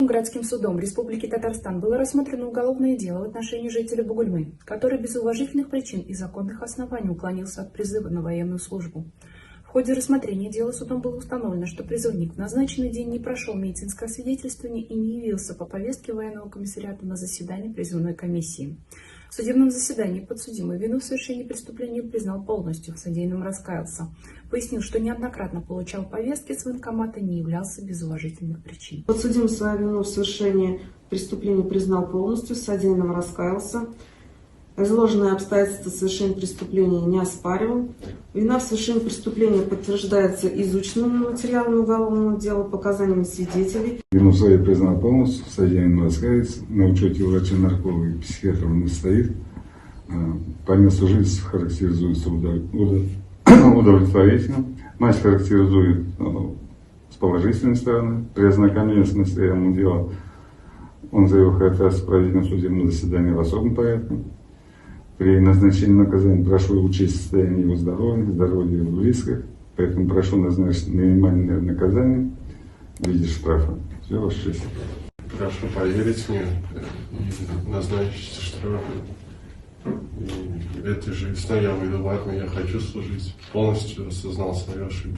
городским судом Республики Татарстан было рассмотрено уголовное дело в отношении жителя Бугульмы, который без уважительных причин и законных оснований уклонился от призыва на военную службу. В ходе рассмотрения дела судом было установлено, что призывник в назначенный день не прошел медицинское освидетельствование и не явился по повестке военного комиссариата на заседание призывной комиссии. В судебном заседании подсудимый вину в совершении преступления признал полностью, в содеянном раскаялся. Пояснил, что неоднократно получал повестки с военкомата и не являлся без уважительных причин. Подсудимый свою вину в совершении преступления признал полностью, в содеянном раскаялся. Изложенные обстоятельства совершения преступления не оспаривал. Вина в совершении преступления подтверждается изученными материалами уголовного дела, показаниями свидетелей. Вину свою признал полностью, в содеянном раскаялся. На учете врача-нарколога и психиатра он не стоит. По месту жительства характеризуется удовлетворительным. Мать характеризует с положительной стороны. При ознакомлении с материалом дела он заявил ходатайство проведено в судебном заседании в особом порядке. При назначении наказания прошу учесть состояние его здоровья, здоровья его близких, поэтому прошу назначить минимальное наказание в виде штрафа. Все, Ваша честь. Прошу поверить мне и назначить штраф. И этой же весной я выйду в армию, я хочу служить. Полностью осознал свою ошибку.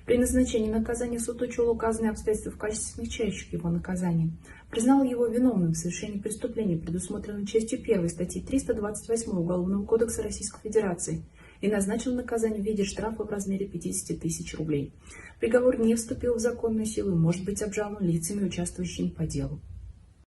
При назначении наказания суд учел указанные обстоятельства в качестве смягчающих его наказания. Признал его виновным в совершении преступления, предусмотренного частью 1 статьи 328 Уголовного кодекса Российской Федерации, и назначил наказание в виде штрафа в размере 50 000 рублей. Приговор не вступил в законную силу и может быть обжалован лицами, участвующими по делу.